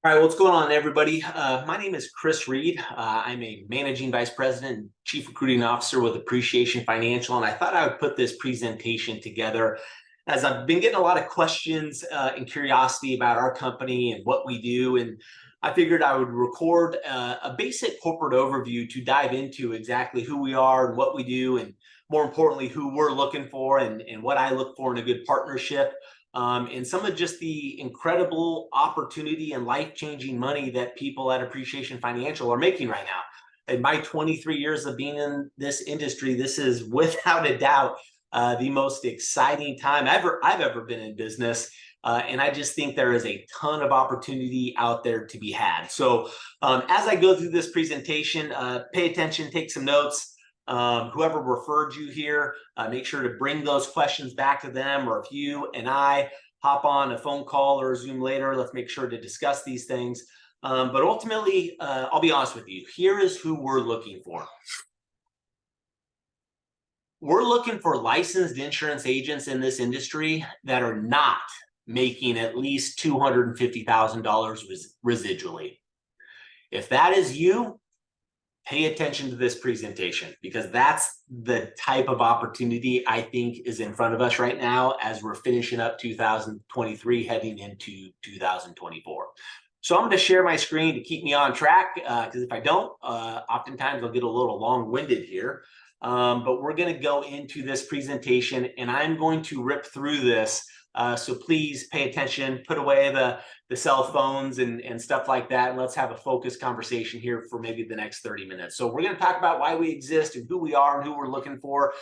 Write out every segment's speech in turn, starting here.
All right, what's going on, everybody? My name is Chris Reed. I'm a managing vice president and chief recruiting officer with Appreciation Financial, and I thought I would put this presentation together as I've been getting a lot of questions and curiosity about our company and what we do, and I figured I would record a basic corporate overview to dive into exactly who we are and what we do, and more importantly, who we're looking for and what I look for in a good partnership and some of just the incredible opportunity and life-changing money that people at Appreciation Financial are making right now. In my 23 years of being in this industry, this is without a doubt the most exciting time I've ever been in business. And I just think there is a ton of opportunity out there to be had. So as I go through this presentation, pay attention, take some notes. Whoever referred you here, make sure to bring those questions back to them, or if you and I hop on a phone call or a Zoom later, let's make sure to discuss these things. But ultimately, I'll be honest with you, here is who we're looking for. We're looking for licensed insurance agents in this industry that are not making at least $250,000 residually. If that is you, pay attention to this presentation, because that's the type of opportunity I think is in front of us right now as we're finishing up 2023, heading into 2024. So I'm going to share my screen to keep me on track, because if I don't, oftentimes I'll get a little long-winded here. But we're going to go into this presentation, and I'm going to rip through this. So please pay attention, put away the cell phones and stuff like that, and let's have a focused conversation here for maybe the next 30 minutes. So we're going to talk about why we exist and who we are and who we're looking for,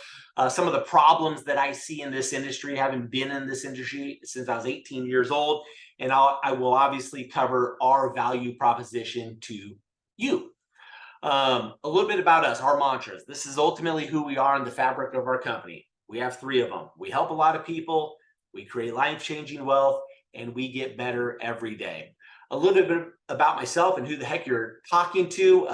some of the problems that I see in this industry, having been in this industry since I was 18 years old, and I will obviously cover our value proposition to you. A little bit about us, our mantras. This is ultimately who we are in the fabric of our company. We have 3 of them. We help a lot of people, we create life-changing wealth, and we get better every day. A little bit about myself and who the heck you're talking to.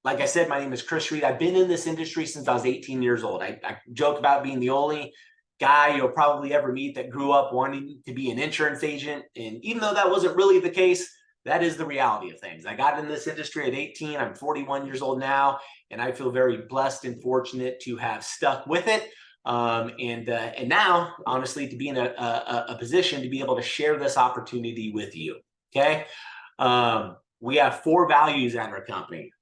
Like I said, my name is Chris Reed. I've been in this industry since I was 18 years old. I joke about being the only guy you'll probably ever meet that grew up wanting to be an insurance agent. And even though that wasn't really the case, that is the reality of things. I got in this industry at 18. I'm 41 years old now, and I feel very blessed and fortunate to have stuck with it. And now, honestly, to be in a position to be able to share this opportunity with you. Okay. We have 4 values at our company.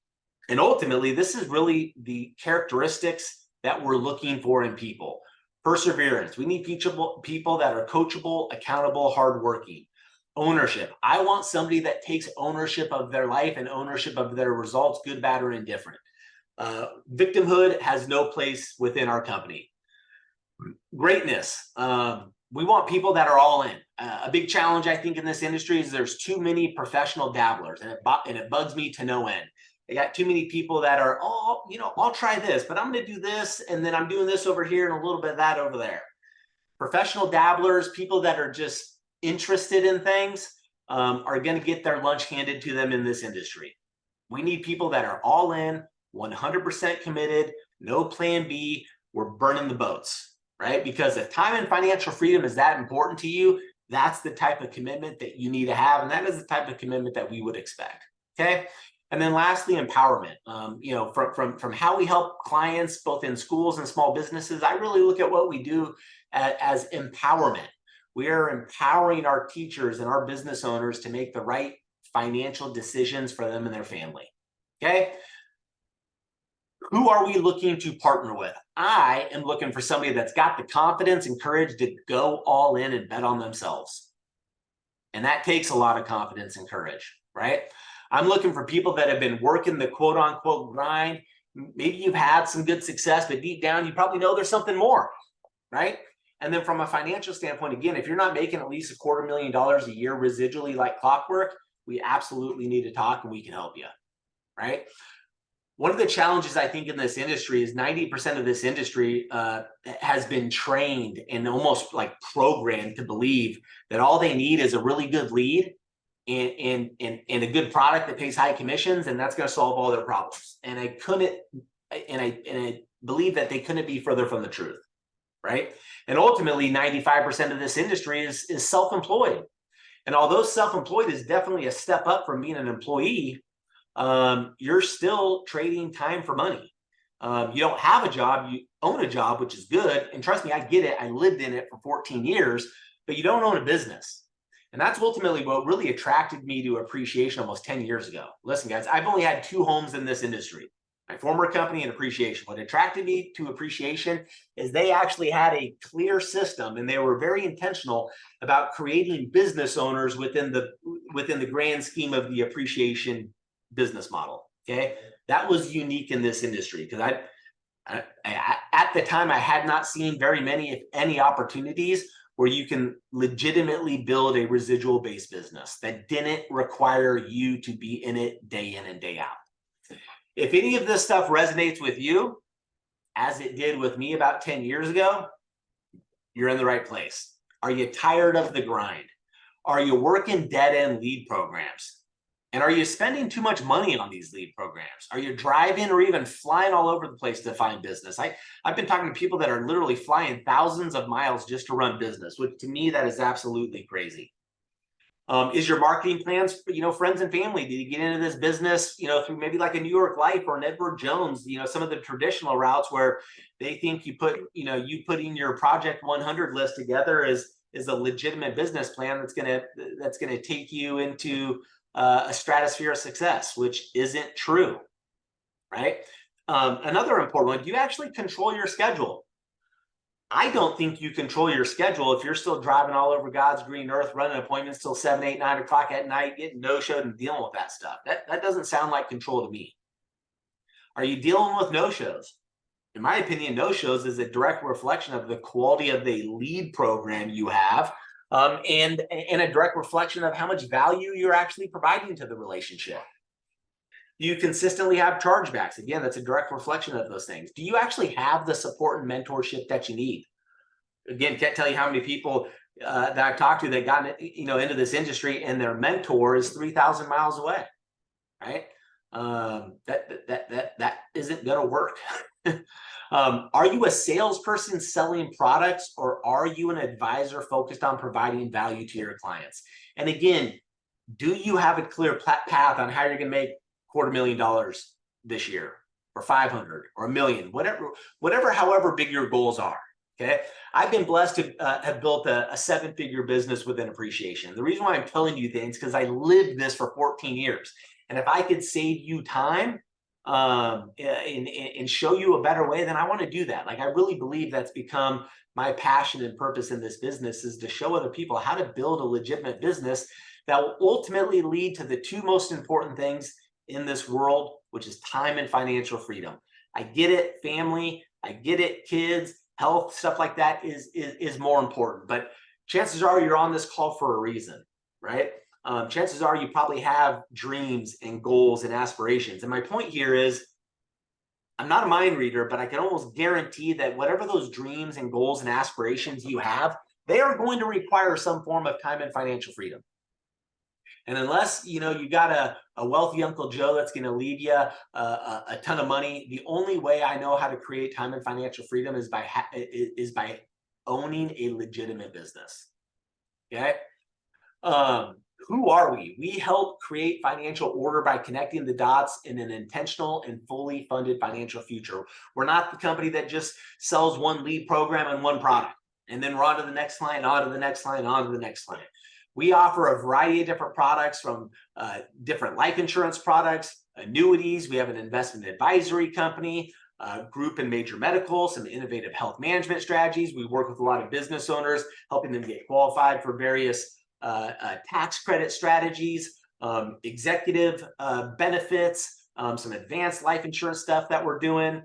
And ultimately, this is really the characteristics that we're looking for in people. Perseverance. We need people that are coachable, accountable, hardworking. Ownership. I want somebody that takes ownership of their life and ownership of their results, good, bad, or indifferent. Victimhood has no place within our company. Greatness. We want people that are all in. A big challenge, I think, in this industry is there's too many professional dabblers, and it bugs me to no end. They got too many people that are, oh, I'll try this, but I'm going to do this, and then I'm doing this over here and a little bit of that over there. Professional dabblers, people that are just interested in things, are going to get their lunch handed to them in this industry. We need people that are all in, 100% committed, no plan B. We're burning the boats, right? Because if time and financial freedom is that important to you, that's the type of commitment that you need to have. And that is the type of commitment that we would expect. Okay. And then lastly, empowerment. From how we help clients, both in schools and small businesses, I really look at what we do as empowerment. We are empowering our teachers and our business owners to make the right financial decisions for them and their family. Okay. Who are we looking to partner with? I am looking for somebody that's got the confidence and courage to go all in and bet on themselves. And that takes a lot of confidence and courage, right? I'm looking for people that have been working the quote unquote grind. Maybe you've had some good success, but deep down, you probably know there's something more, right? And then from a financial standpoint, again, if you're not making at least $250,000 a year residually like clockwork, we absolutely need to talk and we can help you, right? One of the challenges I think in this industry is 90% of this industry has been trained and almost like programmed to believe that all they need is a really good lead and a good product that pays high commissions, and that's going to solve all their problems. And I believe that they couldn't be further from the truth, right? And ultimately, 95% of this industry is self-employed. And although self-employed is definitely a step up from being an employee, you're still trading time for money. You don't have a job, you own a job, which is good. And trust me, I get it. I lived in it for 14 years, but you don't own a business. And that's ultimately what really attracted me to appreciation almost 10 years ago. Listen, guys, I've only had 2 homes in this industry, my former company and appreciation. What attracted me to appreciation is they actually had a clear system, and they were very intentional about creating business owners within the grand scheme of the appreciation business model. Okay, that was unique in this industry because I at the time I had not seen very many, if any, opportunities where you can legitimately build a residual based business that didn't require you to be in it day in and day out. If any of this stuff resonates with you, as it did with me about 10 years ago, you're in the right place. Are you tired of the grind? Are you working dead-end lead programs? And are you spending too much money on these lead programs? Are you driving or even flying all over the place to find business? I've been talking to people that are literally flying thousands of miles just to run business, which to me, that is absolutely crazy. Is your marketing plans, friends and family? Did you get into this business, through maybe like a New York Life or an Edward Jones, some of the traditional routes where they think you putting your Project 100 list together is a legitimate business plan that's gonna take you into a stratosphere of success, which isn't true, right? Another important one: do you actually control your schedule? I don't think you control your schedule if you're still driving all over God's green earth, running appointments till 7, 8, 9 o'clock at night, getting no-showed and dealing with that stuff. That doesn't sound like control to me. Are you dealing with no-shows? In my opinion, no-shows is a direct reflection of the quality of the lead program you have, and a direct reflection of how much value you're actually providing to the relationship. Do you consistently have chargebacks? Again, that's a direct reflection of those things. Do you actually have the support and mentorship that you need? Again, can't tell you how many people that I've talked to that got into this industry and their mentor is 3,000 miles away, right? That isn't going to work. Are you a salesperson selling products, or are you an advisor focused on providing value to your clients? And again, do you have a clear path on how you're going to make $250,000 this year, or 500, or $1 million, whatever, however big your goals are? Okay, I've been blessed to have built a 7-figure business within appreciation. The reason why I'm telling you things because I lived this for 14 years, and if I could save you time and show you a better way, then I want to do that. Like, I really believe that's become my passion and purpose in this business, is to show other people how to build a legitimate business that will ultimately lead to the 2 most important things in this world, which is time and financial freedom. I get it, family, I get it, kids, health, stuff like that is more important, but chances are you're on this call for a reason, right? Chances are you probably have dreams and goals and aspirations. And my point here is, I'm not a mind reader, but I can almost guarantee that whatever those dreams and goals and aspirations you have, they are going to require some form of time and financial freedom. And unless you got a wealthy Uncle Joe that's going to leave you a ton of money, the only way I know how to create time and financial freedom is by owning a legitimate business. Okay. Who are we? We help create financial order by connecting the dots in an intentional and fully funded financial future. We're not the company that just sells one lead program and one product, and then we're on to the next client, on to the next client, on to the next client. We offer a variety of different products, from different life insurance products, annuities. We have an investment advisory company, group and major medical, some innovative health management strategies. We work with a lot of business owners, helping them get qualified for various tax credit strategies, executive benefits, some advanced life insurance stuff that we're doing.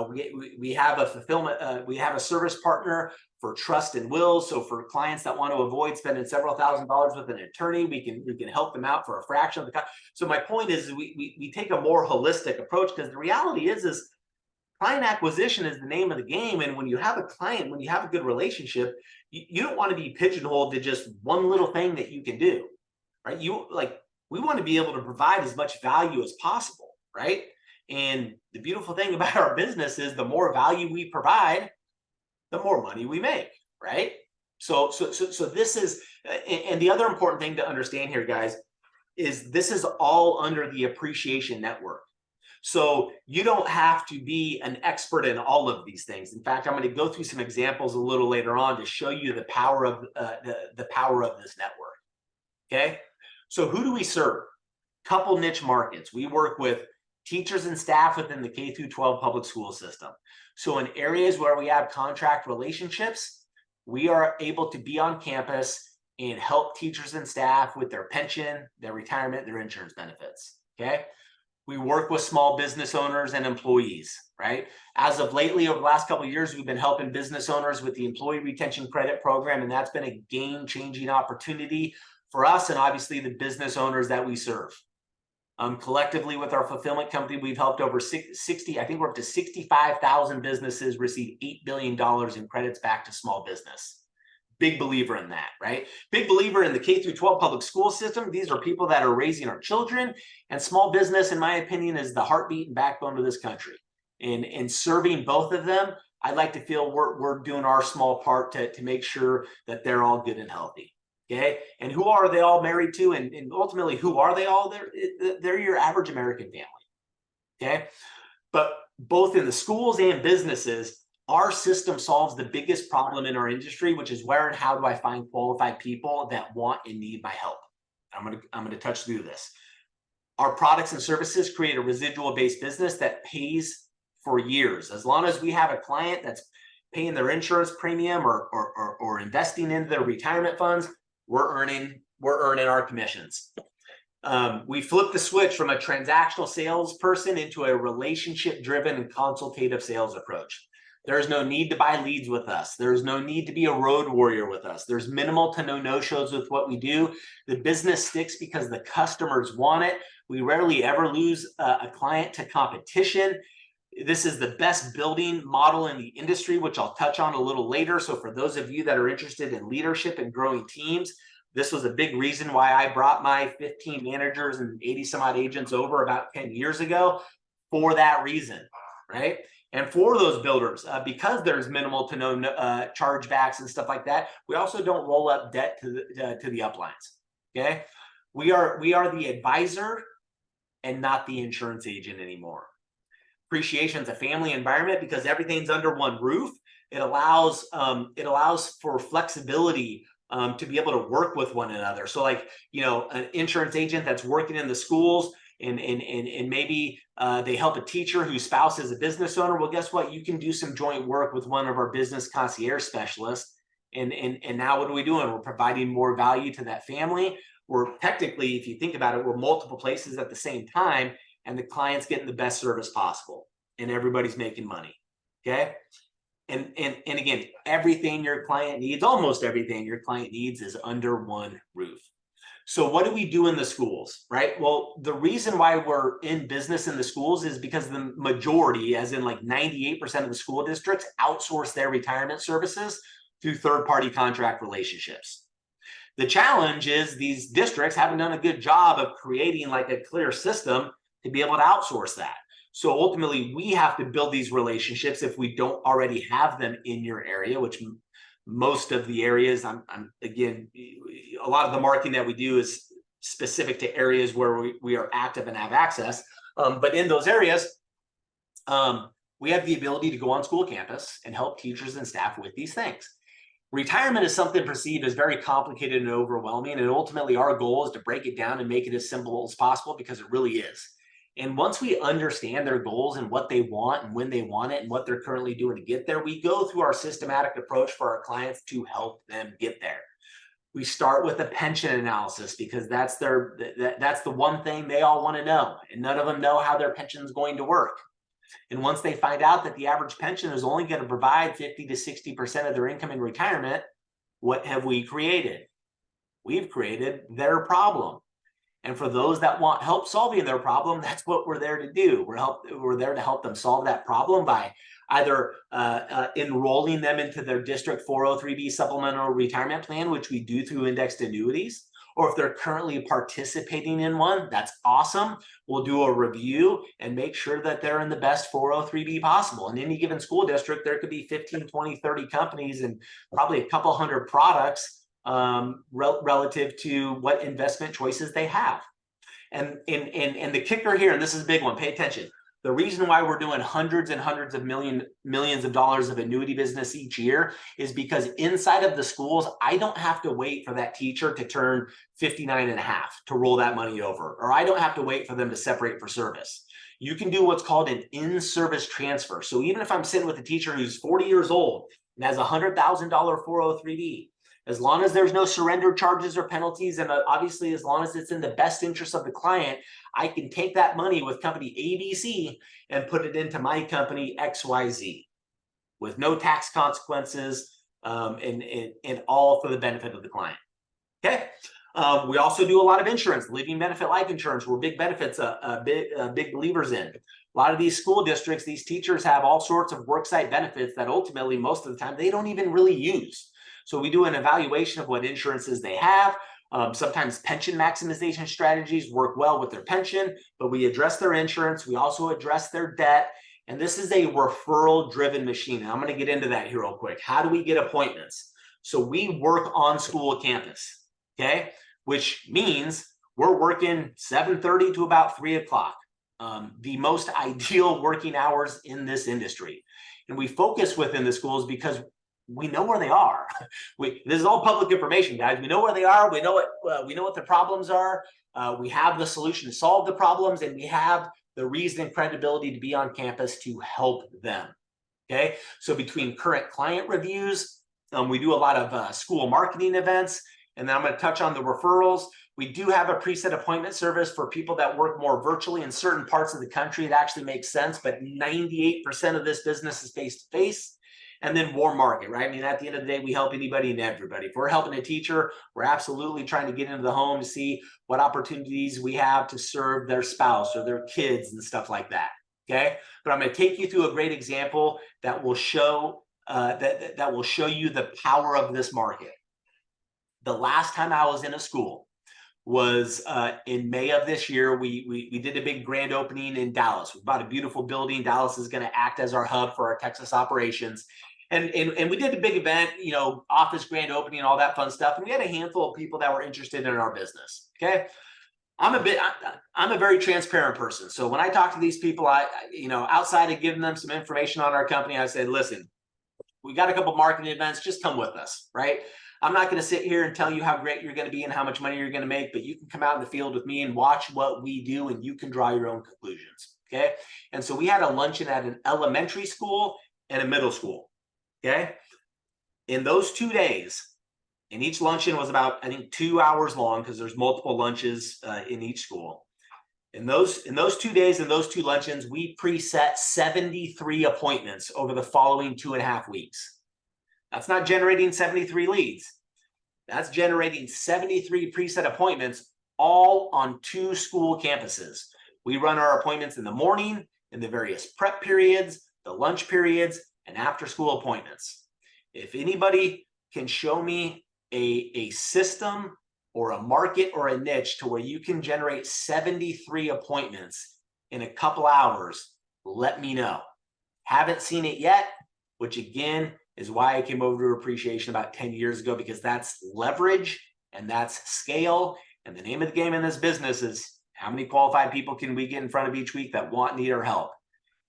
We have a fulfillment, we have a service partner for trust and wills. So for clients that want to avoid spending several $1,000s with an attorney, we can help them out for a fraction of the cost. So my point is, we take a more holistic approach, because the reality is client acquisition is the name of the game. And when you have a client, when you have a good relationship, you don't want to be pigeonholed to just one little thing that you can do, right? We want to be able to provide as much value as possible, right? And the beautiful thing about our business is, the more value we provide, the more money we make, right? So this is, and the other important thing to understand here, guys, is this is all under the appreciation network. So you don't have to be an expert in all of these things. In fact, I'm going to go through some examples a little later on to show you the power of the power of this network. Okay, so who do we serve? Couple niche markets. We work with teachers and staff within the K through 12 public school system. So in areas where we have contract relationships, we are able to be on campus and help teachers and staff with their pension, their retirement, their insurance benefits. Okay. We work with small business owners and employees, right? As of lately, over the last couple of years, we've been helping business owners with the Employee Retention Credit Program, and that's been a game-changing opportunity for us and obviously the business owners that we serve. Collectively with our fulfillment company, we've helped over 60, I think we're up to 65,000 businesses receive $8 billion in credits back to small business. Big believer in that, right? Big believer in the K through 12 public school system. These are people that are raising our children, and small business, in my opinion, is the heartbeat and backbone of this country. And serving both of them, I'd like to feel we're doing our small part to make sure that they're all good and healthy. Okay, and who are they all married to? And ultimately, who are they all? They're your average American family. Okay, but both in the schools and businesses, our system solves the biggest problem in our industry, which is where and how do I find qualified people that want and need my help? I'm gonna touch through this. Our products and services create a residual-based business that pays for years. As long as we have a client that's paying their insurance premium or investing into their retirement funds, we're earning our commissions. We flip the switch from a transactional salesperson into a relationship-driven and consultative sales approach. There's no need to buy leads with us. There's no need to be a road warrior with us. There's minimal to no no-shows with what we do. The business sticks because the customers want it. We rarely ever lose a client to competition. This is the best building model in the industry, which I'll touch on a little later. So for those of you that are interested in leadership and growing teams, this was a big reason why I brought my 15 managers and 80 some odd agents over about 10 years ago, for that reason, right? And for those builders, because there's minimal to no chargebacks and stuff like that, we also don't roll up debt to the uplines. Okay, we are the advisor and not the insurance agent anymore. Appreciation is a family environment because everything's under one roof. It allows for flexibility to be able to work with one another. So like, you know, an insurance agent that's working in the schools and maybe they help a teacher whose spouse is a business owner. Well, guess what? You can do some joint work with one of our business concierge specialists. And now what are we doing? We're providing more value to that family. We're technically, if you think about it, we're multiple places at the same time, and the client's getting the best service possible, and everybody's making money. Okay. And again, everything your client needs, almost everything your client needs, is under one roof. So what do we do in the schools, right? Well, the reason why we're in business in the schools is because the majority, as in like 98% of the school districts, outsource their retirement services through third-party contract relationships. The challenge is these districts haven't done a good job of creating like a clear system to be able to outsource that. So ultimately, we have to build these relationships if we don't already have them in your area, which most of the areas, again, a lot of the marketing that we do is specific to areas where we are active and have access. But in those areas, we have the ability to go on school campus and help teachers and staff with these things. Retirement is something perceived as very complicated and overwhelming. And ultimately, our goal is to break it down and make it as simple as possible, because it really is. And once we understand their goals and what they want and when they want it and what they're currently doing to get there, we go through our systematic approach for our clients to help them get there. We start with a pension analysis because that's the one thing they all want to know, and none of them know how their pension is going to work. And once they find out that the average pension is only going to provide 50 to 60% of their income in retirement, what have we created? We've created their problem. And for those that want help solving their problem, that's what we're there to do. We're there to help them solve that problem by either enrolling them into their district 403B supplemental retirement plan, which we do through indexed annuities, or if they're currently participating in one, that's awesome. We'll do a review and make sure that they're in the best 403B possible. In any given school district, there could be 15, 20, 30 companies and probably a couple hundred products relative to what investment choices they have. And the kicker here, and this is a big one, pay attention. The reason why we're doing hundreds and hundreds of millions of dollars of annuity business each year is because inside of the schools, I don't have to wait for that teacher to turn 59 and a half to roll that money over, or I don't have to wait for them to separate for service. You can do what's called an in-service transfer. So even if I'm sitting with a teacher who's 40 years old and has a $100,000 403B, as long as there's no surrender charges or penalties, and obviously as long as it's in the best interest of the client, I can take that money with company ABC and put it into my company XYZ with no tax consequences, and all for the benefit of the client. Okay. We also do a lot of insurance, living benefit life insurance. We're big benefits, big believers in. A lot of these school districts, these teachers have all sorts of worksite benefits that ultimately, most of the time, they don't even really use. So we do an evaluation of what insurances they have. Sometimes pension maximization strategies work well with their pension, but we address their insurance. We also address their debt. And this is a referral-driven machine. And I'm going to get into that here real quick. How do we get appointments? So we work on school campus, okay? Which means we're working 7:30 to about 3 o'clock, the most ideal working hours in this industry. And we focus within the schools because we know where they are. This is all public information, guys. We know where they are. We know what the problems are. We have the solution to solve the problems, and we have the reason and credibility to be on campus to help them. Okay. So between current client reviews, we do a lot of school marketing events, and then I'm going to touch on the referrals. We do have a preset appointment service for people that work more virtually in certain parts of the country. It actually makes sense, but 98% of this business is face-to-face. And then warm market, right? I mean, at the end of the day, we help anybody and everybody. If we're helping a teacher, we're absolutely trying to get into the home to see what opportunities we have to serve their spouse or their kids and stuff like that, okay? But I'm going to take you through a great example that will show that will show you the power of this market. The last time I was in a school was in May of this year. We did a big grand opening in Dallas. We bought a beautiful building. Dallas is going to act as our hub for our Texas operations. And we did a big event, office grand opening, all that fun stuff. And we had a handful of people that were interested in our business. Okay. I'm a very transparent person. So when I talk to these people, outside of giving them some information on our company, I said, listen, we got a couple marketing events, just come with us, right? I'm not going to sit here and tell you how great you're going to be and how much money you're going to make, but you can come out in the field with me and watch what we do, and you can draw your own conclusions. Okay. And so we had a luncheon at an elementary school and a middle school. Okay. In those 2 days, and each luncheon was about, I think, 2 hours long because there's multiple lunches in each school. In those 2 days and those 2 luncheons, we preset 73 appointments over the following 2.5 weeks. That's not generating 73 leads. That's generating 73 preset appointments, all on 2 school campuses. We run our appointments in the morning, in the various prep periods, the lunch periods, and after school appointments. If anybody can show me a system or a market or a niche to where you can generate 73 appointments in a couple hours, let me know. Haven't seen it yet, which again is why I came over to Appreciation about 10 years ago, because that's leverage and that's scale. And the name of the game in this business is how many qualified people can we get in front of each week that want, need, or help.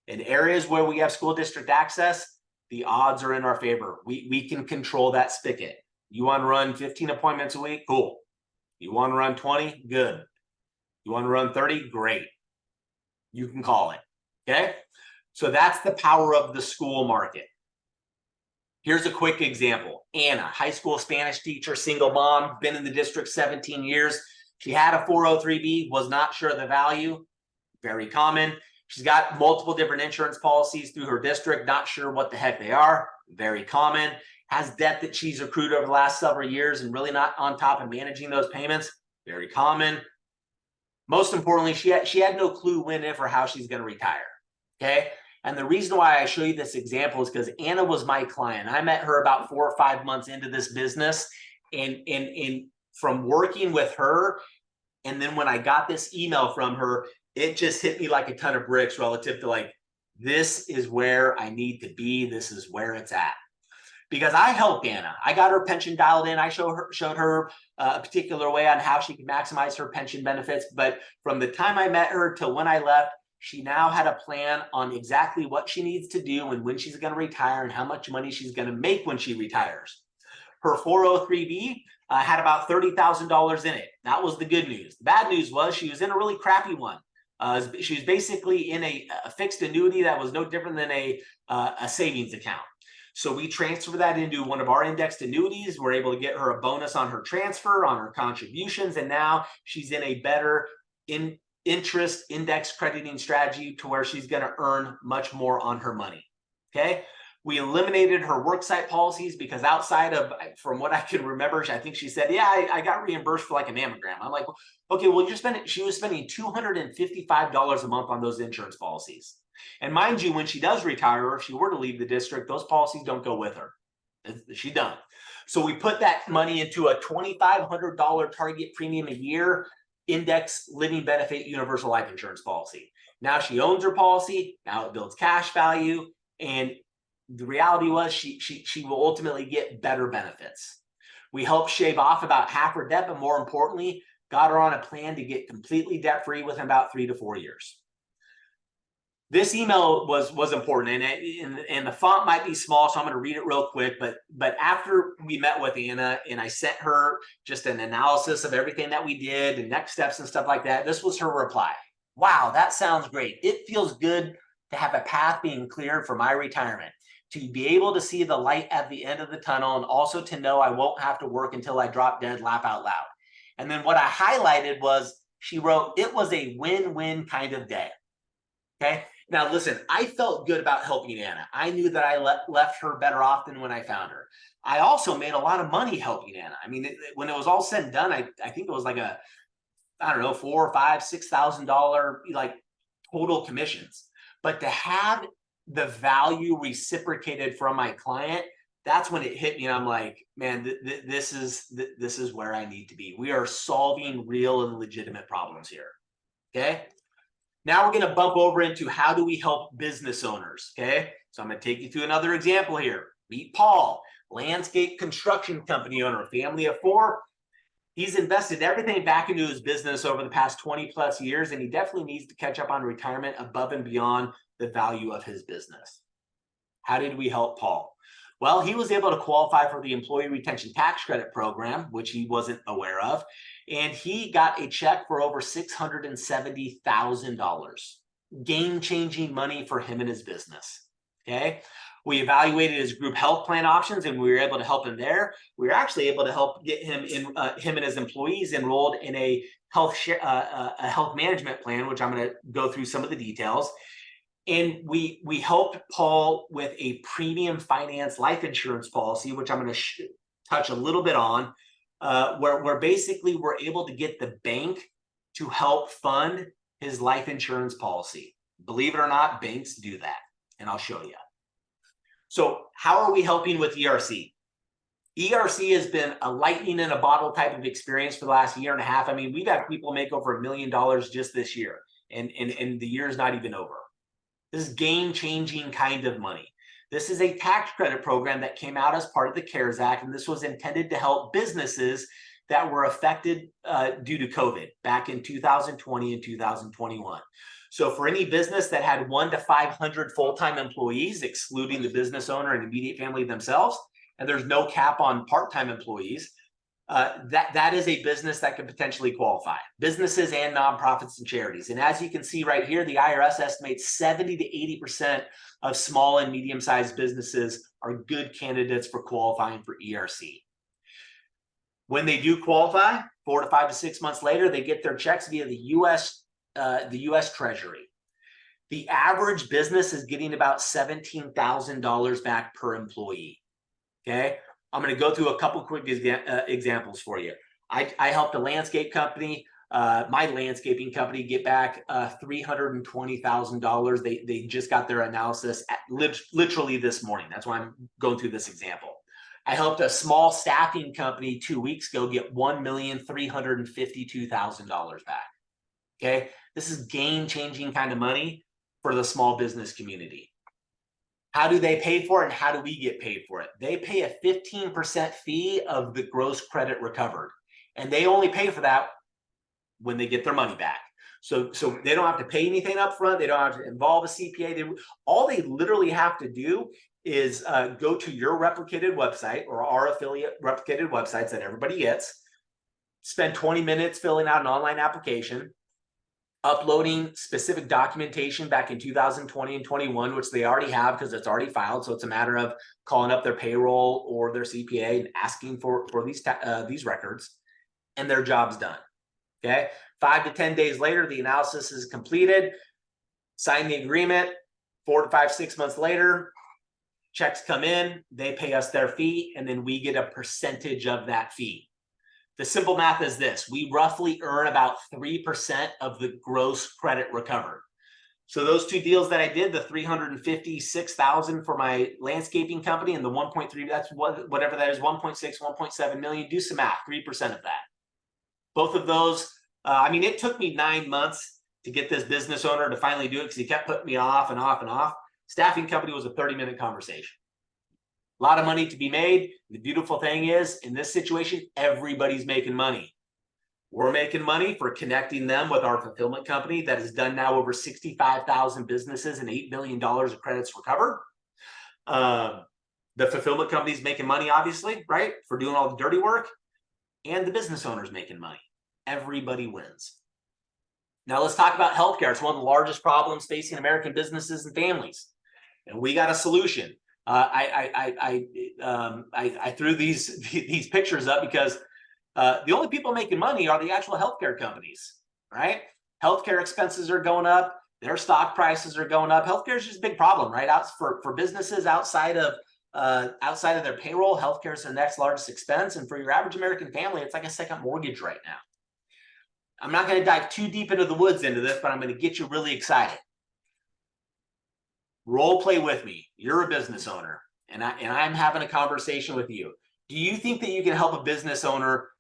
In areas where we have school district access, the odds are in our favor. We can control that spigot. You want to run 15 appointments a week? Cool. You want to run 20? Good. You want to run 30? Great. You can call it. Okay. So that's the power of the school market. Here's a quick example. Anna, high school Spanish teacher, single mom, been in the district 17 years. She had a 403B, was not sure of the value. Very common. She's got multiple different insurance policies through her district, not sure what the heck they are. Very common. Has debt that she's accrued over the last several years and really not on top of managing those payments. Very common. Most importantly, she had no clue when, if, or how she's going to retire. Okay. And the reason why I show you this example is because Anna was my client. I met her about 4 or 5 months into this business. And from working with her, and then when I got this email from her, it just hit me like a ton of bricks relative to like, this is where I need to be. This is where it's at. Because I helped Anna. I got her pension dialed in. I showed her a particular way on how she could maximize her pension benefits. But from the time I met her till when I left, she now had a plan on exactly what she needs to do and when she's going to retire and how much money she's going to make when she retires. Her 403B had about $30,000 in it. That was the good news. The bad news was she was in a really crappy one. She was basically in a fixed annuity that was no different than a savings account. So we transferred that into one of our indexed annuities. We're able to get her a bonus on her transfer, on her contributions, and now she's in a better interest index crediting strategy to where she's going to earn much more on her money. Okay. We eliminated her worksite policies because outside of, from what I can remember, I think she said, yeah, I got reimbursed for like a mammogram. I'm like, okay, well, she was spending $255 a month on those insurance policies. And mind you, when she does retire, or if she were to leave the district, those policies don't go with her. She's done. So we put that money into a $2,500 target premium a year index living benefit universal life insurance policy. Now she owns her policy. Now it builds cash value. And the reality was she will ultimately get better benefits. We helped shave off about half her debt, but more importantly, got her on a plan to get completely debt-free within about 3 to 4 years. This email was important, and the font might be small, so I'm going to read it real quick. But after we met with Anna and I sent her just an analysis of everything that we did and next steps and stuff like that, this was her reply. Wow, that sounds great. It feels good to have a path being cleared for my retirement, to be able to see the light at the end of the tunnel, and also to know I won't have to work until I drop dead, laugh out loud. And then what I highlighted was she wrote, it was a win-win kind of day. Okay. Now, listen, I felt good about helping Anna. I knew that I left her better off than when I found her. I also made a lot of money helping Anna. I mean, when it was all said and done, I think it was like a, I don't know, $4,000, $5,000, $6,000 like total commissions. But to have the value reciprocated from my client, that's when it hit me. And I'm like, man, this is where I need to be. We are solving real and legitimate problems here. Okay. Now we're going to bump over into how do we help business owners. Okay. So I'm going to take you through another example here. Meet Paul, landscape construction company owner, family of 4. He's invested everything back into his business over the past 20 plus years, and he definitely needs to catch up on retirement above and beyond the value of his business. How did we help Paul? Well, he was able to qualify for the Employee Retention Tax Credit Program, which he wasn't aware of, and he got a check for over $670,000. Game-changing money for him and his business. Okay. We evaluated his group health plan options, and we were able to help him there. We were actually able to help get him him and his employees enrolled in a health management plan, which I'm going to go through some of the details. And we helped Paul with a premium finance life insurance policy, which I'm going to touch a little bit on, where basically we're able to get the bank to help fund his life insurance policy. Believe it or not, banks do that, and I'll show you. So how are we helping with ERC? ERC has been a lightning in a bottle type of experience for the last year and a half. I mean, we've had people make over $1 million just this year, and the year's not even over. This is game-changing kind of money. This is a tax credit program that came out as part of the CARES Act, and this was intended to help businesses that were affected due to COVID back in 2020 and 2021. So for any business that had 1 to 500 full-time employees, excluding the business owner and immediate family themselves, and there's no cap on part-time employees, that is a business that could potentially qualify. Businesses and nonprofits and charities. And as you can see right here, the IRS estimates 70 to 80% of small and medium-sized businesses are good candidates for qualifying for ERC. When they do qualify, 4 to 5 to 6 months later, they get their checks via the U.S. Treasury. The average business is getting about $17,000 back per employee. Okay. I'm going to go through a couple quick examples for you. I helped a landscape company, my landscaping company, get back $320,000. They just got their analysis literally this morning. That's why I'm going through this example. I helped a small staffing company 2 weeks ago get $1,352,000 back. Okay, this is game-changing kind of money for the small business community. How do they pay for it, and how do we get paid for it? They pay a 15% fee of the gross credit recovered, and they only pay for that when they get their money back. So they don't have to pay anything up front. They don't have to involve a CPA. All they literally have to do is go to your replicated website or our affiliate replicated websites that everybody gets, spend 20 minutes filling out an online application, uploading specific documentation back in 2020 and 21, which they already have because it's already filed. So it's a matter of calling up their payroll or their CPA and asking for these records, and their job's done. Okay, 5 to 10 days later, the analysis is completed, sign the agreement. 4 to 5, 6 months later, checks come in, they pay us their fee, and then we get a percentage of that fee. The simple math is this: we roughly earn about 3% of the gross credit recovered. So those two deals that I did, the $356,000 for my landscaping company and the 1.3, that's whatever that is, 1.6, 1.7 million, do some math, 3% of that. Both of those, I mean, it took me 9 months to get this business owner to finally do it because he kept putting me off and off and off. Staffing company was a 30-minute conversation. A lot of money to be made. The beautiful thing is, in this situation, everybody's making money. We're making money for connecting them with our fulfillment company that has done now over 65,000 businesses and $8 billion of credits recovered. The fulfillment company's making money, obviously, right, for doing all the dirty work, and the business owner's making money. Everybody wins. Now let's talk about healthcare. It's one of the largest problems facing American businesses and families, and we got a solution. I threw these pictures up because the only people making money are the actual healthcare companies, right? Healthcare expenses are going up. Their stock prices are going up. Healthcare is just a big problem, right? For businesses outside of their payroll, healthcare is their next largest expense. And for your average American family, it's like a second mortgage right now. I'm not going to dive too deep into the woods into this, but I'm going to get you really excited. Role play with me. You're a business owner, and I'm having a conversation with you. Do you think that you can help a business owner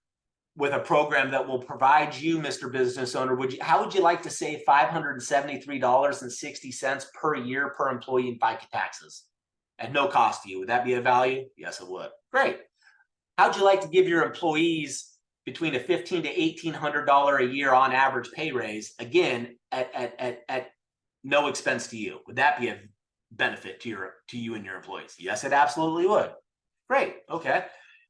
with a program that will provide you, Mr. Business Owner? How would you like to save $573.60 per year per employee in FICA taxes at no cost to you? Would that be of value? Yes, it would. Great. How'd you like to give your employees between a $1,500 to $1,800 a year on average pay raise, again, at no expense to you? Would that be a benefit to you and your employees? Yes, it absolutely would. Great. Okay.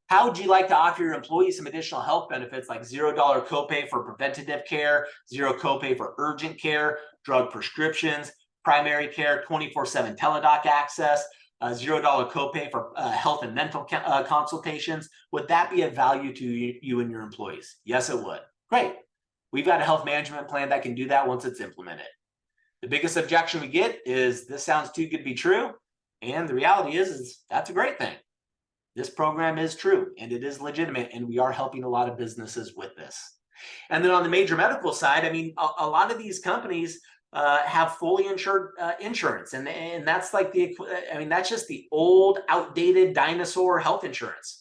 How would you like to offer your employees some additional health benefits like $0 copay for preventative care, $0 copay for urgent care, drug prescriptions, primary care, 24/7 teledoc access, $0 copay for health and mental consultations? Would that be of value to you and your employees? Yes, it would. Great. We've got a health management plan that can do that once it's implemented. The biggest objection we get is this sounds too good to be true. And the reality is that's a great thing. This program is true and it is legitimate, and we are helping a lot of businesses with this. And then on the major medical side, I mean, a lot of these companies have fully insured insurance, and that's like that's just the old, outdated dinosaur health insurance.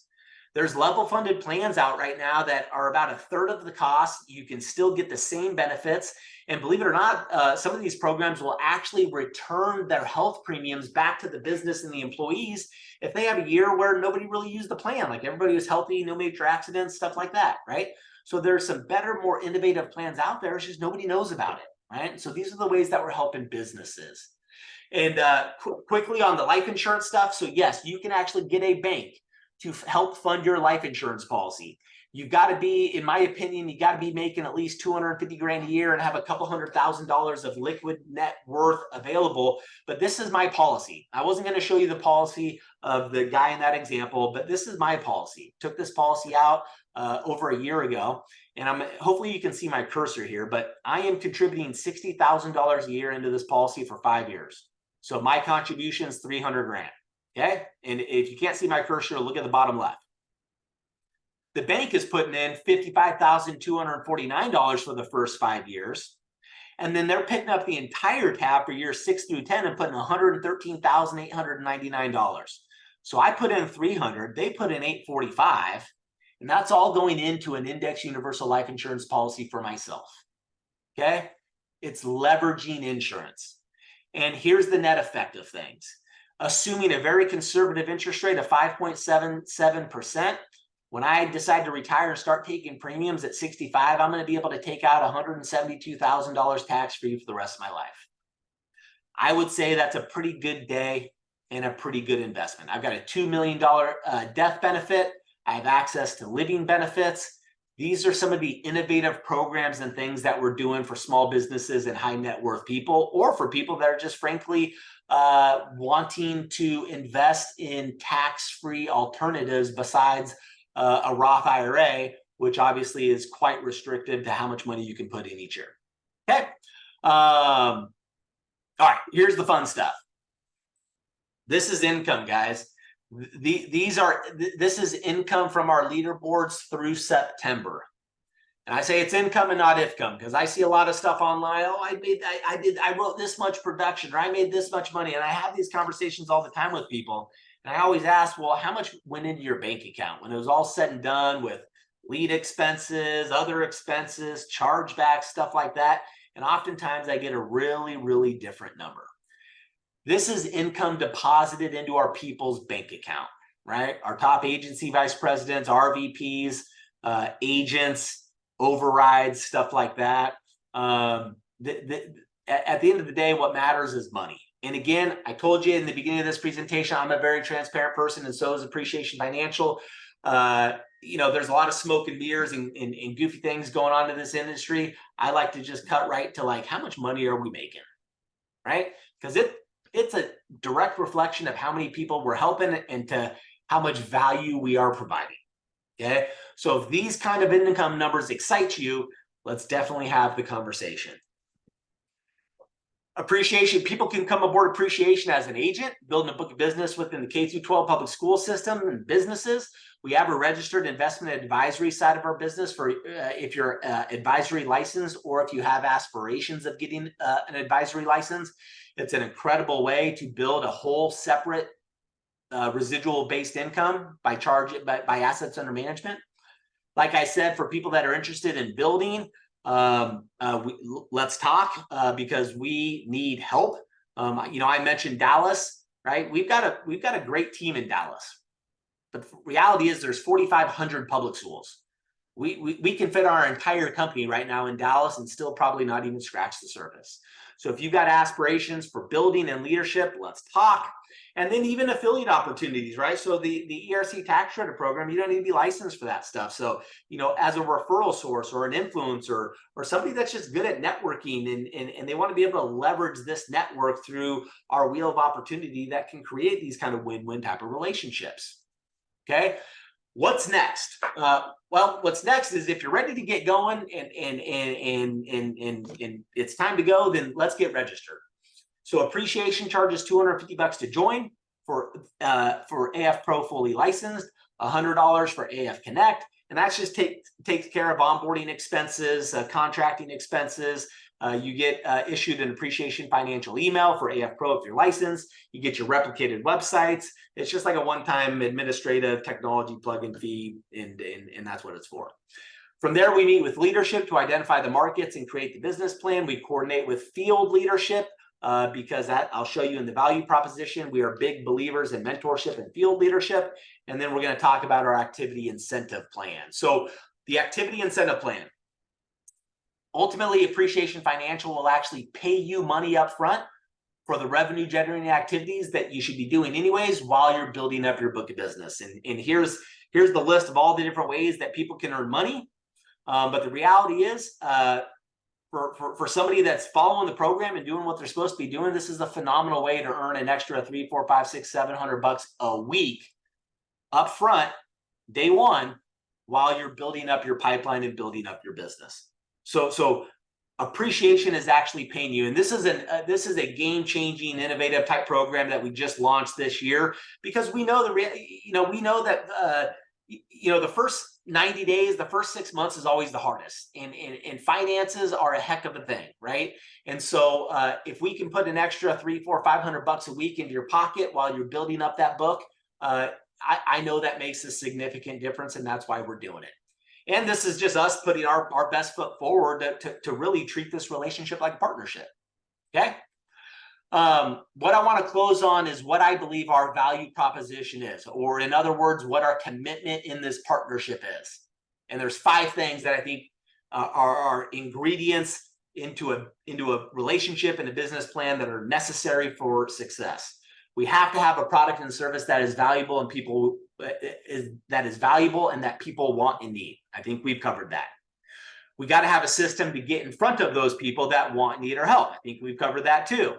There's level funded plans out right now that are about a third of the cost. You can still get the same benefits. And believe it or not, some of these programs will actually return their health premiums back to the business and the employees if they have a year where nobody really used the plan, like everybody was healthy, no major accidents, stuff like that, right? So there's some better, more innovative plans out there. It's just nobody knows about it, right? So these are the ways that we're helping businesses. And quickly on the life insurance stuff. So yes, you can actually get a bank to help fund your life insurance policy. You've got to be, in my opinion, you got to be making at least 250 grand a year and have a couple $100,000 of liquid net worth available. But this is my policy. I wasn't going to show you the policy of the guy in that example, but this is my policy. Took this policy out over a year ago, and hopefully you can see my cursor here, but I am contributing $60,000 a year into this policy for 5 years. So my contribution is 300 grand. Okay. And if you can't see my cursor, look at the bottom left. The bank is putting in $55,249 for the first 5 years. And then they're picking up the entire tab for years 6 through 10 and putting $113,899. So I put in 300, they put in 845, and that's all going into an index universal life insurance policy for myself. Okay, it's leveraging insurance. And here's the net effect of things. Assuming a very conservative interest rate of 5.77%, when I decide to retire and start taking premiums at 65, I'm going to be able to take out $172,000 tax-free for the rest of my life. I would say that's a pretty good day and a pretty good investment. I've got a $2 million death benefit. I have access to living benefits. These are some of the innovative programs and things that we're doing for small businesses and high net worth people, or for people that are just frankly wanting to invest in tax-free alternatives besides a Roth IRA, which obviously is quite restrictive to how much money you can put in each year. Okay. All right, here's the fun stuff. This is income, guys. This is income from our leaderboards through September. And I say it's income and not income, because I see a lot of stuff online. Oh, I wrote this much production, or I made this much money. And I have these conversations all the time with people. And I always ask, well, how much went into your bank account when it was all said and done with lead expenses, other expenses, chargebacks, stuff like that? And oftentimes I get a really, really different number. This is income deposited into our people's bank account, right? Our top agency vice presidents, RVPs, agents, overrides, stuff like that. At the end of the day, what matters is money. And again, I told you in the beginning of this presentation, I'm a very transparent person, and so is Appreciation Financial. There's a lot of smoke and mirrors and goofy things going on in this industry. I like to just cut right to like, how much money are we making, right? Because it's a direct reflection of how many people we're helping and to how much value we are providing. Okay, so if these kind of income numbers excite you, let's definitely have the conversation. Appreciation, people can come aboard Appreciation as an agent, building a book of business within the K-12 public school system and businesses. We have a registered investment advisory side of our business for if you're advisory licensed, or if you have aspirations of getting an advisory license. It's an incredible way to build a whole separate residual based income by assets under management. Like I said, for people that are interested in building, let's talk because we need help. I mentioned Dallas, right? We've got a great team in Dallas, but the reality is there's 4,500 public schools. We can fit our entire company right now in Dallas and still probably not even scratch the surface. So if you've got aspirations for building and leadership, let's talk. And then even affiliate opportunities, right? So the ERC tax credit program, you don't need to be licensed for that stuff. So, as a referral source or an influencer or somebody that's just good at networking and they want to be able to leverage this network through our wheel of opportunity that can create these kind of win-win type of relationships. Okay. What's next? Well, what's next is if you're ready to get going and it's time to go, then let's get registered. So Appreciation charges $250 to join for AF Pro fully licensed, $100 for AF Connect, and that's just takes care of onboarding expenses, contracting expenses. You get issued an Appreciation Financial email for AF Pro if you're licensed. You get your replicated websites. It's just like a one-time administrative technology plugin fee, and that's what it's for. From there, we meet with leadership to identify the markets and create the business plan. We coordinate with field leadership because I'll show you in the value proposition. We are big believers in mentorship and field leadership. And then we're going to talk about our activity incentive plan. So the activity incentive plan. Ultimately, Appreciation Financial will actually pay you money up front for the revenue generating activities that you should be doing anyways while you're building up your book of business. And here's the list of all the different ways that people can earn money. But the reality is, for somebody that's following the program and doing what they're supposed to be doing, this is a phenomenal way to earn an extra $300, $400, $500, $600, $700 a week up front, day one, while you're building up your pipeline and building up your business. So Appreciation is actually paying you, and this is a game-changing, innovative type program that we just launched this year because we know that the first 90 days, the first 6 months is always the hardest, and finances are a heck of a thing, right? And so if we can put an extra $300, $400, $500 a week into your pocket while you're building up that book, I know that makes a significant difference, and that's why we're doing it. And this is just us putting our best foot forward to really treat this relationship like a partnership. Okay. What I want to close on is what I believe our value proposition is, or in other words, what our commitment in this partnership is. And there's 5 things that I think are ingredients into a relationship and a business plan that are necessary for success. We have to have a product and service that is valuable and that people want and need. I think we've covered that. We got to have a system to get in front of those people that want, need, or help. I think we've covered that too.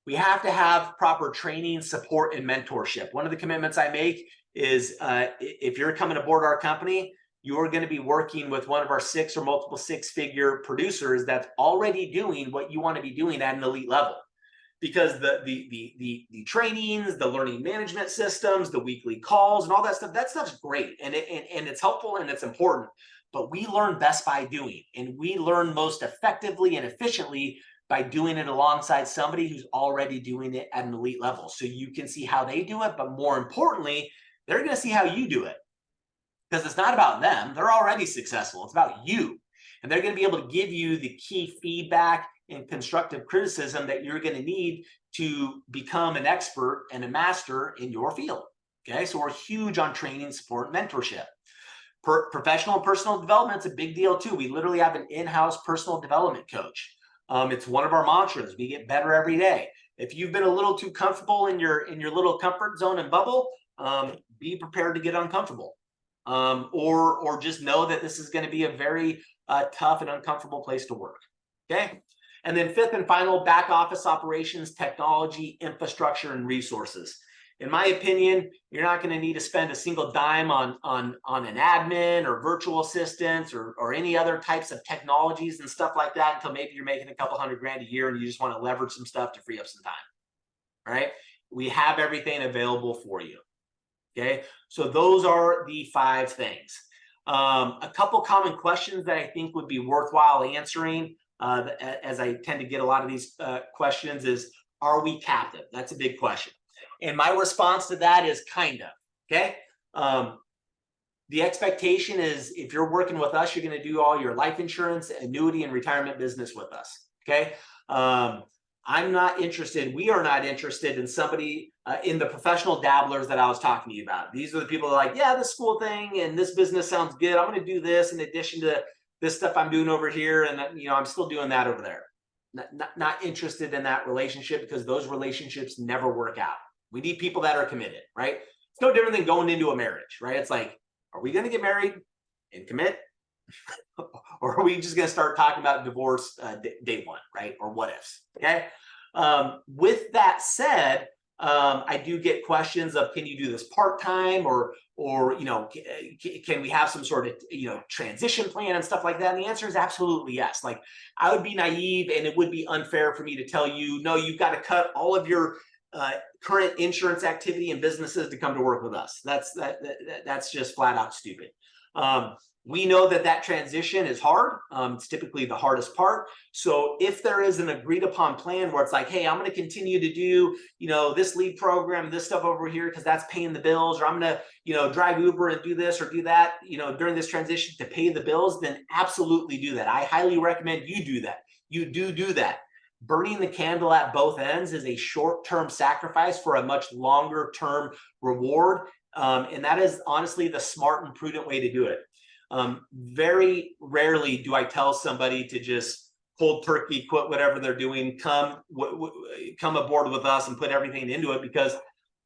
We have to have proper training, support, and mentorship. One of the commitments I make is if you're coming aboard our company, you're going to be working with one of our 6 or multiple 6-figure producers that's already doing what you want to be doing at an elite level. Because the trainings, the learning management systems, the weekly calls, and all that stuff's great, and it's helpful and it's important. But we learn best by doing, and we learn most effectively and efficiently by doing it alongside somebody who's already doing it at an elite level. So you can see how they do it, but more importantly, they're going to see how you do it. Because it's not about them. They're already successful. It's about you. And they're going to be able to give you the key feedback and constructive criticism that you're going to need to become an expert and a master in your field. Okay, so we're huge on training, support, and mentorship. Professional and personal development is a big deal too. We literally have an in-house personal development coach. It's one of our mantras. We get better every day. If you've been a little too comfortable in your little comfort zone and bubble, be prepared to get uncomfortable. Or just know that this is going to be a very tough and uncomfortable place to work. Okay. And then 5th and final, back office operations, technology, infrastructure, and resources. In my opinion, you're not going to need to spend a single dime on an admin or virtual assistants or any other types of technologies and stuff like that until maybe you're making a couple $100,000 a year and you just want to leverage some stuff to free up some time. All right. We have everything available for you. Okay. So those are the 5 things. A couple common questions that I think would be worthwhile answering, as I tend to get a lot of these questions, is, are we captive? That's a big question. And my response to that is kind of, okay? The expectation is if you're working with us, you're going to do all your life insurance, annuity, and retirement business with us, okay? I'm not interested, we are not interested in somebody in the professional dabblers that I was talking to you about. These are the people that are like, yeah, this school thing and this business sounds good. I'm going to do this in addition to this stuff I'm doing over here. And I'm still doing that over there. Not interested in that relationship, because those relationships never work out. We need people that are committed, right? It's no different than going into a marriage, right? It's like, are we going to get married and commit? Or are we just going to start talking about divorce day one, right? Or what ifs, okay? With that said, I do get questions of, can you do this part-time, or can we have some sort of transition plan and stuff like that? And the answer is absolutely yes. Like, I would be naive and it would be unfair for me to tell you, no, you've got to cut all of your current insurance activity and businesses to come to work with us. That's just flat out stupid. We know that transition is hard. It's typically the hardest part. So if there is an agreed upon plan where it's like, hey, I'm going to continue to do, this lead program, this stuff over here, because that's paying the bills, or I'm going to, drive Uber and do this or do that, during this transition to pay the bills, then absolutely do that. I highly recommend you do that. You do that. Burning the candle at both ends is a short-term sacrifice for a much longer-term reward. And that is honestly the smart and prudent way to do it. Very rarely do I tell somebody to just cold turkey, quit whatever they're doing, come aboard with us and put everything into it, because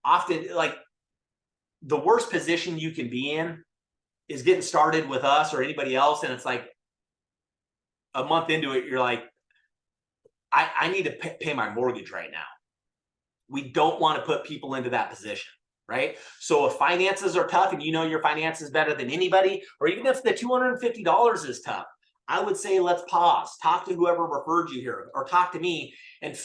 often, like, the worst position you can be in is getting started with us or anybody else. And it's like a month into it, you're like, I need to pay my mortgage right now. We don't want to put people into that position. Right? So if finances are tough and your finances better than anybody, or even if the $250 is tough, I would say let's pause, talk to whoever referred you here, or talk to me, and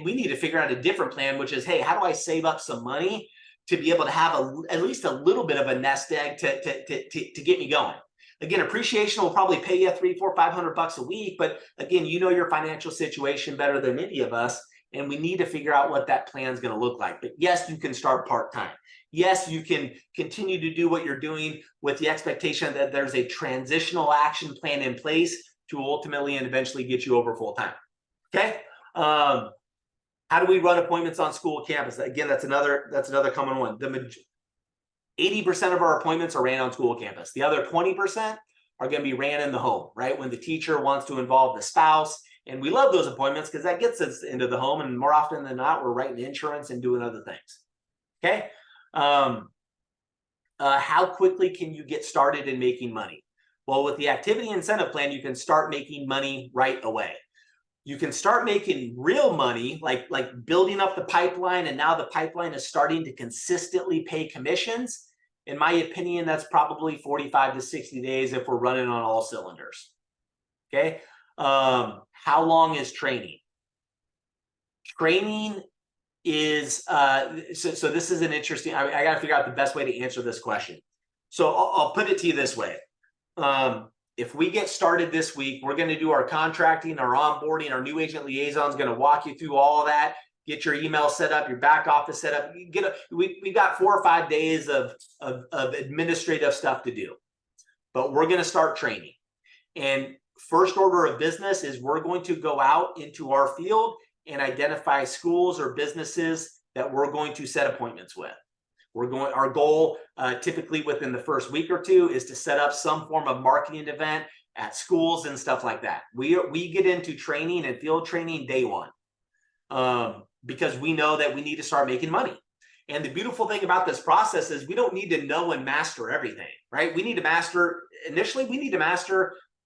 we need to figure out a different plan, which is, hey, how do I save up some money to be able to have at least a little bit of a nest egg to get me going? Again, appreciation will probably pay you $300, $400, $500 a week, but again, your financial situation better than any of us. And we need to figure out what that plan is going to look like. But yes, you can start part-time. Yes, you can continue to do what you're doing with the expectation that there's a transitional action plan in place to ultimately and eventually get you over full time. Okay. How do we run appointments on school campus? Again, that's another common one. 80% of our appointments are ran on school campus. The other 20% are going to be ran in the home, right? When the teacher wants to involve the spouse. And we love those appointments because that gets us into the home. And more often than not, we're writing insurance and doing other things. Okay. How quickly can you get started in making money? Well, with the activity incentive plan, you can start making money right away. You can start making real money, like building up the pipeline, and now the pipeline is starting to consistently pay commissions. In my opinion, that's probably 45 to 60 days if we're running on all cylinders. Okay. How long is training? Training is so this is an interesting, I got to figure out the best way to answer this question. So I'll put it to you this way. If we get started this week, we're going to do our contracting, our onboarding, our new agent liaison is going to walk you through all of that, get your email set up, your back office set up. We've got 4 or 5 days of administrative stuff to do, but we're going to start training. And first order of business is we're going to go out into our field and identify schools or businesses that we're going to set appointments with. Our goal typically within the first week or two is to set up some form of marketing event at schools and stuff like that. We get into training and field training day one because we know that we need to start making money. And the beautiful thing about this process is we don't need to know and master everything, right? We need to master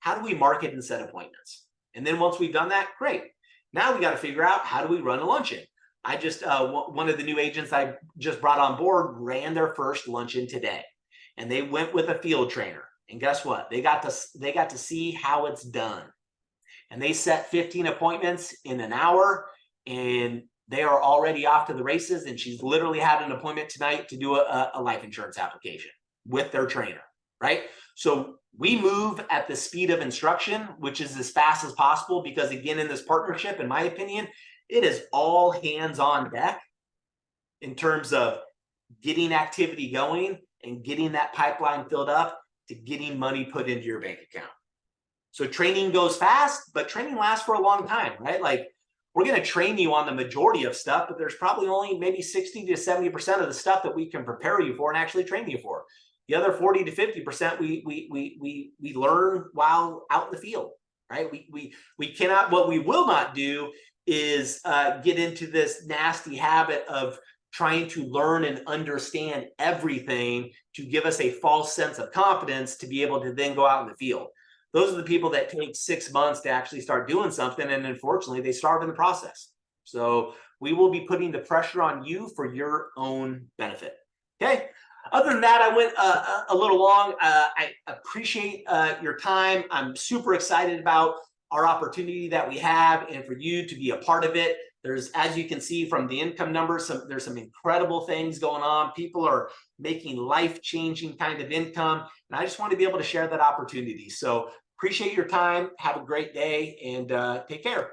how do we market and set appointments? And then once we've done that, great. Now we got to figure out how do we run a luncheon. I just, one of the new agents I just brought on board ran their first luncheon today, and they went with a field trainer. And guess what? They got to see how it's done. And they set 15 appointments in an hour, and they are already off to the races. And she's literally had an appointment tonight to do a life insurance application with their trainer, right? So we move at the speed of instruction, which is as fast as possible, because again, in this partnership, in my opinion, it is all hands on deck in terms of getting activity going and getting that pipeline filled up to getting money put into your bank account. So training goes fast, but training lasts for a long time, right? Like we're going to train you on the majority of stuff, but there's probably only maybe 60 to 70% of the stuff that we can prepare you for and actually train you for. The other 40 to 50% we learn while out in the field, right? We cannot, what we will not do is get into this nasty habit of trying to learn and understand everything to give us a false sense of confidence to be able to then go out in the field. Those are the people that take 6 months to actually start doing something, and unfortunately they starve in the process. So we will be putting the pressure on you for your own benefit. Okay. Other than that, I went a little long. I appreciate your time. I'm super excited about our opportunity that we have and for you to be a part of it. There's, as you can see from the income numbers, there's some incredible things going on. People are making life-changing kind of income, and I just want to be able to share that opportunity. So appreciate your time. Have a great day, and take care.